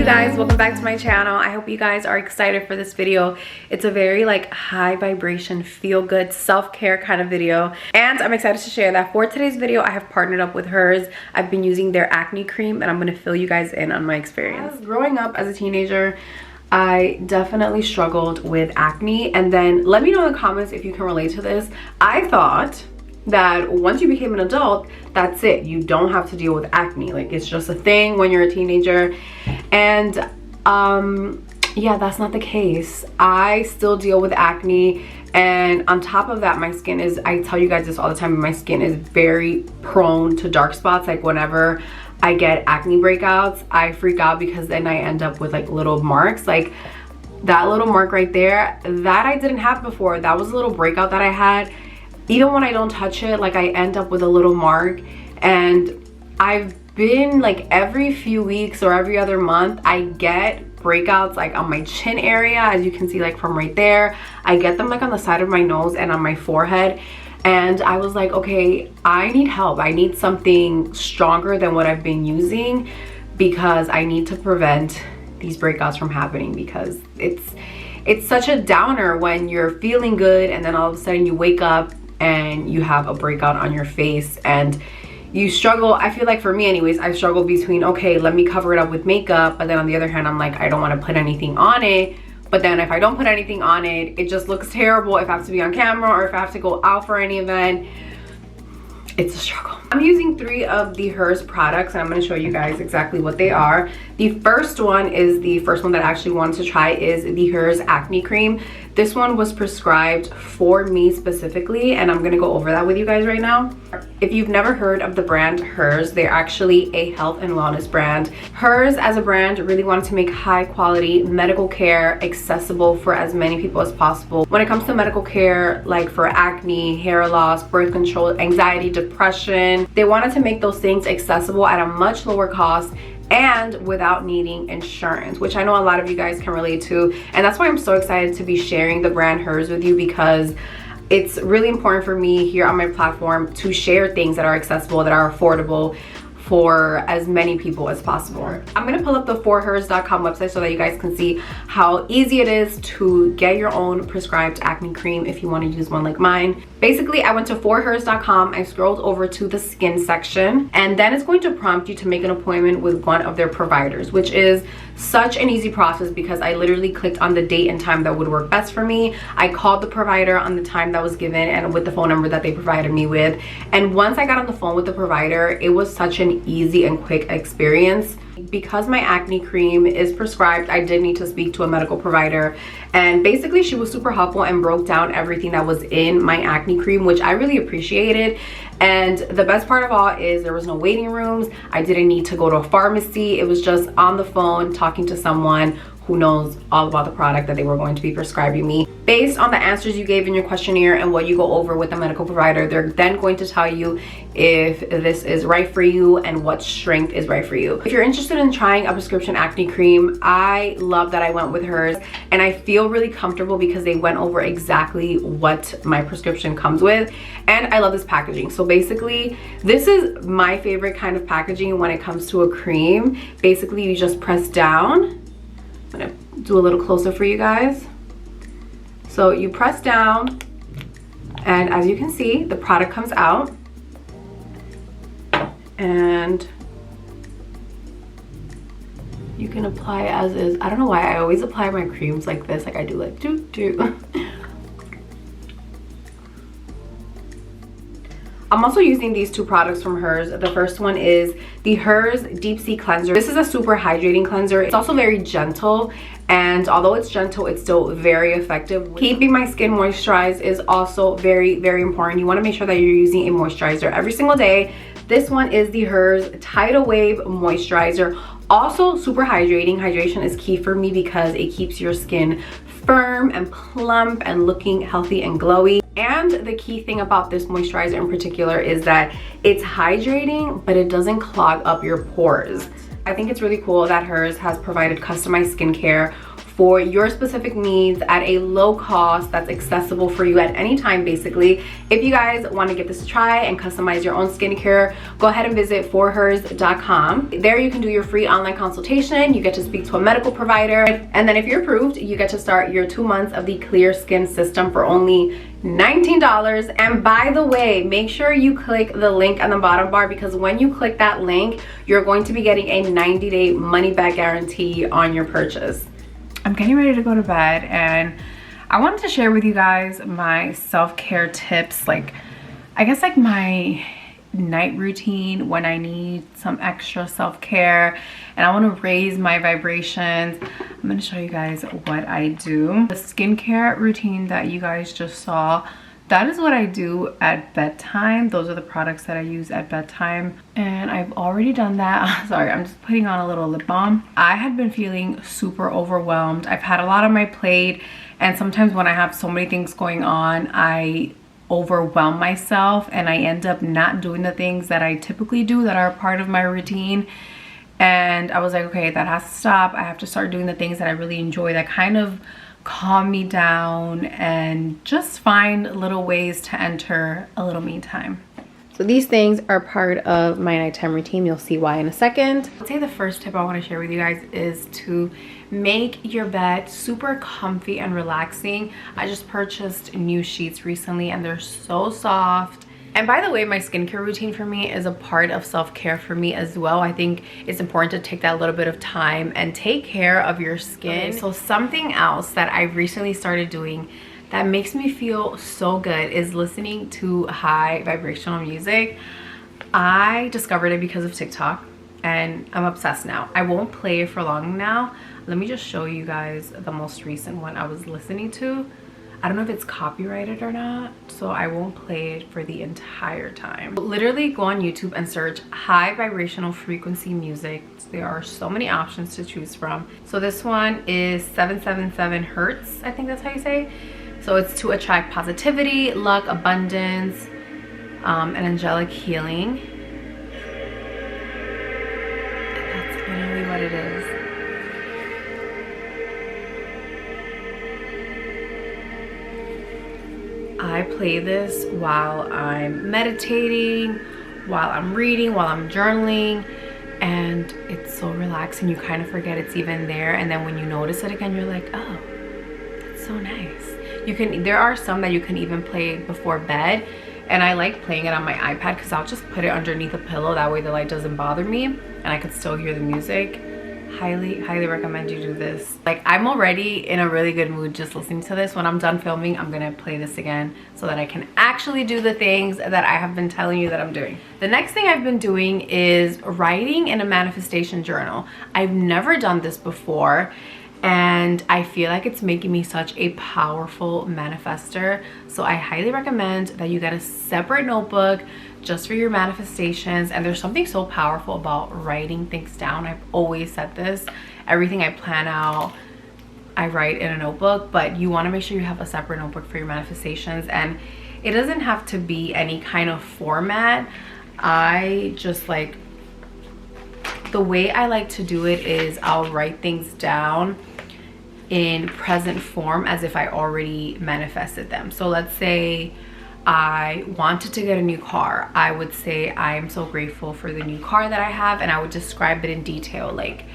guys, welcome back to my channel. I hope you guys are excited for this video. It's a very like high vibration, feel good, self-care kind of video, and I'm excited to share that for today's video I have partnered up with hers. I've been using their acne cream and I'm going to fill you guys in on my experience. Growing up as a teenager, I definitely struggled with acne, and then let me know in the comments if you can relate to this. I thought that once you became an adult, that's it, you don't have to deal with acne, like it's just a thing when you're a teenager. And yeah, that's not the case. I still deal with acne, and on top of that, my skin is, I tell you guys this all the time, my skin is very prone to dark spots. Like whenever I get acne breakouts, I freak out because then I end up with like little marks. Like that little mark right there, that I didn't have before. That was a little breakout that I had. Even when I don't touch it, like I end up with a little mark. And I've been like every few weeks or every other month, I get breakouts like on my chin area, as you can see, like from right there. I get them like on the side of my nose and on my forehead. And I was like, okay, I need help. I need something stronger than what I've been using, because I need to prevent these breakouts from happening, because it's such a downer when you're feeling good and then all of a sudden you wake up and you have a breakout on your face and you struggle. I feel like for me anyways, I struggle between, okay, let me cover it up with makeup, but then on the other hand, I'm like, I don't want to put anything on it. But then if I don't put anything on it, it just looks terrible if I have to be on camera or if I have to go out for any event. It's a struggle. I'm using 3 of the hers products, and I'm going to show you guys exactly what they are. The first one is the first one that I actually wanted to try, is the hers acne cream. This one was prescribed for me specifically, and I'm going to go over that with you guys right now. If you've never heard of the brand hers, they're actually a health and wellness brand. Hers as a brand really wanted to make high quality medical care accessible for as many people as possible. When it comes to medical care, like for acne, hair loss, birth control, anxiety, depression, they wanted to make those things accessible at a much lower cost and without needing insurance, which I know a lot of you guys can relate to. And that's why I'm so excited to be sharing the brand hers with you, because it's really important for me here on my platform to share things that are accessible, that are affordable for as many people as possible. I'm gonna pull up the forhers.com website so that you guys can see how easy it is to get your own prescribed acne cream if you want to use one like mine. Basically, I went to forhers.com, I scrolled over to the skin section, and then it's going to prompt you to make an appointment with one of their providers, which is such an easy process because I literally clicked on the date and time that would work best for me. I called the provider on the time that was given and with the phone number that they provided me with. And once I got on the phone with the provider, it was such an easy and quick experience. Because my acne cream is prescribed, I did need to speak to a medical provider, and basically she was super helpful and broke down everything that was in my acne cream, which I really appreciated. And the best part of all is there was no waiting rooms. I didn't need to go to a pharmacy. It was just on the phone talking to someone who knows all about the product that they were going to be prescribing me. Based on the answers you gave in your questionnaire and what you go over with the medical provider, they're then going to tell you if this is right for you and what strength is right for you. If you're interested in trying a prescription acne cream, I love that I went with hers, and I feel really comfortable because they went over exactly what my prescription comes with. And I love this packaging. So basically, this is my favorite kind of packaging when it comes to a cream. Basically, you just press down. I'm gonna do a little closer for you guys. So you press down, and as you can see, the product comes out, and you can apply as is. I don't know why I always apply my creams like this, like I do, like do. I'm also using these 2 products from hers. The first one is the hers Deep Sea Cleanser. This is a super hydrating cleanser. It's also very gentle, and although it's gentle, it's still very effective. Keeping my skin moisturized is also very, very important. You want to make sure that you're using a moisturizer every single day. This one is the hers Tidal Wave Moisturizer. Also super hydrating. Hydration is key for me because it keeps your skin firm and plump and looking healthy and glowy. And the key thing about this moisturizer in particular is that it's hydrating, but it doesn't clog up your pores. I think it's really cool that hers has provided customized skincare for your specific needs at a low cost that's accessible for you at any time. Basically, if you guys want to give this a try and customize your own skincare, go ahead and visit forhers.com. There you can do your free online consultation. You get to speak to a medical provider, and then if you're approved, you get to start your 2 months of the Clear Skin System for only $19. And by the way, make sure you click the link on the bottom bar, because when you click that link, you're going to be getting a 90-day money back guarantee on your purchase. I'm getting ready to go to bed, and I wanted to share with you guys my self-care tips, like I guess like my night routine when I need some extra self-care and I want to raise my vibrations. I'm going to show you guys what I do. The skincare routine that you guys just saw, that is what I do at bedtime. Those are the products that I use at bedtime, and I've already done that. Sorry, I'm just putting on a little lip balm. I had been feeling super overwhelmed. I've had a lot on my plate, and sometimes when I have so many things going on, I overwhelm myself and I end up not doing the things that I typically do that are part of my routine. And I was like, okay, that has to stop. I have to start doing the things that I really enjoy, that kind of calm me down, and just find little ways to enter a little me time. So these things are part of my nighttime routine. You'll see why in a second. I'd say the first tip I want to share with you guys is to make your bed super comfy and relaxing. I just purchased new sheets recently and they're so soft. And by the way, my skincare routine for me is a part of self-care for me as well. I think it's important to take that little bit of time and take care of your skin. Okay, so something else that I recently started doing that makes me feel so good is listening to high vibrational music. I discovered it because of TikTok and I'm obsessed now. I won't play it for long now. Let me just show you guys the most recent one I was listening to. I don't know if it's copyrighted or not, so I won't play it for the entire time. Literally go on YouTube and search high vibrational frequency music. There are so many options to choose from. So this one is 777 hertz, I think that's how you say. So it's to attract positivity, luck, abundance, and angelic healing. And that's literally what it is. I play this while I'm meditating, while I'm reading, while I'm journaling, and it's so relaxing. You kind of forget it's even there, and then when you notice it again, you're like, oh, that's so nice. There are some that you can even play before bed, and I like playing it on my iPad because I'll just put it underneath a pillow. That way the light doesn't bother me and I could still hear the music. Highly recommend you do this. Like, I'm already in a really good mood just listening to this. When I'm done filming, I'm gonna play this again so that I can actually do the things that I have been telling you that I'm doing. The next thing I've been doing is writing in a manifestation journal. I've never done this before, and I feel like it's making me such a powerful manifester. So I highly recommend that you get a separate notebook just for your manifestations. And there's something so powerful about writing things down. I've always said this. Everything I plan out, I write in a notebook, but you want to make sure you have a separate notebook for your manifestations. And it doesn't have to be any kind of format. I just like, the way I like to do it is I'll write things down in present form as if I already manifested them. So let's say I wanted to get a new car. I would say I am so grateful for the new car that I have, and I would describe it in detail, like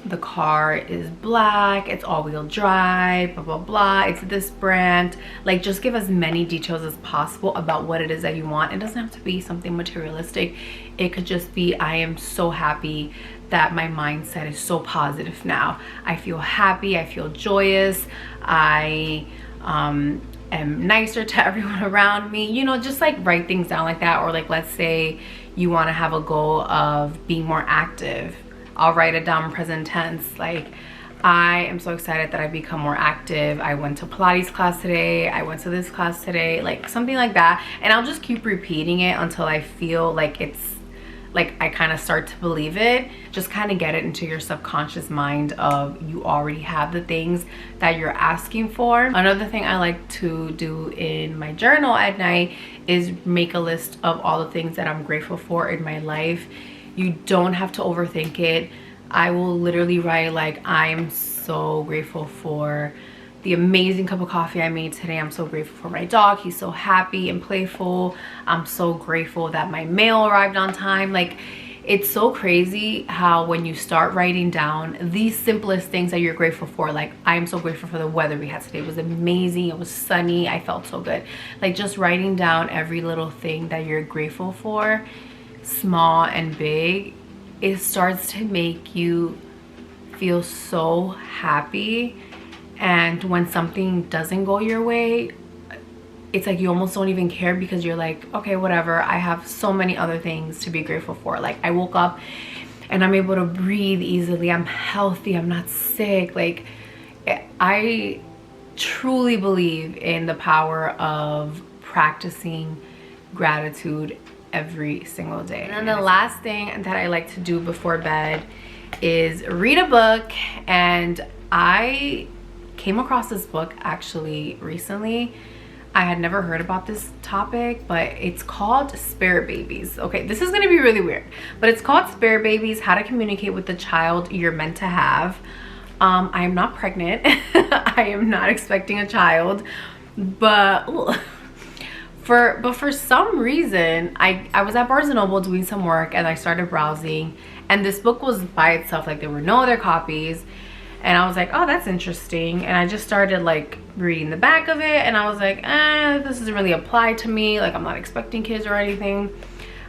the car is black, it's all-wheel drive, blah blah blah, it's this brand. Like, just give as many details as possible about what it is that you want. It doesn't have to be something materialistic. It could just be, I am so happy that my mindset is so positive now. I feel happy, I feel joyous, I am nicer to everyone around me. You know, just like write things down like that. Or like, let's say you want to have a goal of being more active. I'll write it down in present tense. Like, I am so excited that I've become more active. I went to Pilates class today. I went to this class today. Like, something like that. And I'll just keep repeating it until I feel like it's, like, I kind of start to believe it. Just kind of get it into your subconscious mind of you already have the things that you're asking for. Another thing I like to do in my journal at night is make a list of all the things that I'm grateful for in my life. You don't have to overthink it. I will literally write like, I am so so grateful for the amazing cup of coffee I made today. I'm so grateful for my dog. He's so happy and playful. I'm so grateful that my mail arrived on time. Like, it's so crazy how when you start writing down these simplest things that you're grateful for, like I'm so grateful for the weather we had today. It was amazing. It was sunny. I felt so good. Like, just writing down every little thing that you're grateful for, small and big, it starts to make you feel so happy. And when something doesn't go your way, it's like you almost don't even care, because you're like, okay, whatever, I have so many other things to be grateful for. Like, I woke up and I'm able to breathe easily, I'm healthy, I'm not sick. Like, I truly believe in the power of practicing gratitude every single day. And then the last thing that I like to do before bed is read a book. And I came across this book actually recently. I had never heard about this topic, but it's called Spirit Babies. Okay, this is gonna be really weird, but it's called Spirit Babies: How to Communicate with the Child You're Meant to Have. I am not pregnant. I am not expecting a child, but for some reason, I was at Barnes & Noble doing some work, and I started browsing, and this book was by itself. Like, there were no other copies. And I was like, oh, that's interesting. And I just started like reading the back of it, and I was like, this doesn't really apply to me. Like, I'm not expecting kids or anything.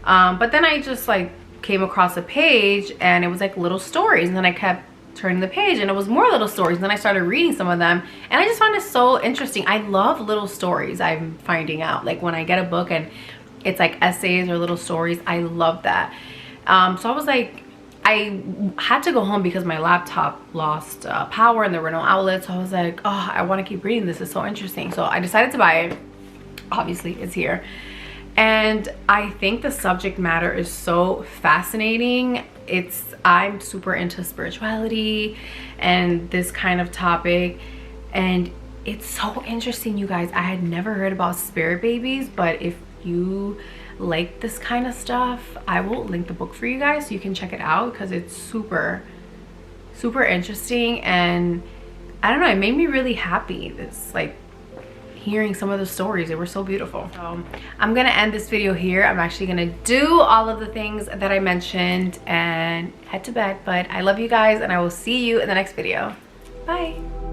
But then I just like came across a page, and it was like little stories. And then I kept turning the page, and it was more little stories. And then I started reading some of them, and I just found it so interesting. I love little stories. I'm finding out, like, when I get a book and it's like essays or little stories, I love that. So I was like, I had to go home because my laptop lost power and there were no outlets. So I was like, oh, I want to keep reading. This is so interesting. So I decided to buy it. Obviously, it's here. And I think the subject matter is so fascinating. I'm super into spirituality and this kind of topic. And it's so interesting, you guys. I had never heard about spirit babies, but if you like this kind of stuff, I will link the book for you guys so you can check it out, because it's super interesting. And I don't know, it made me really happy. It's like hearing some of the stories, they were so beautiful. So I'm gonna end this video here. I'm actually gonna do all of the things that I mentioned and head to bed, but I love you guys, and I will see you in the next video. Bye.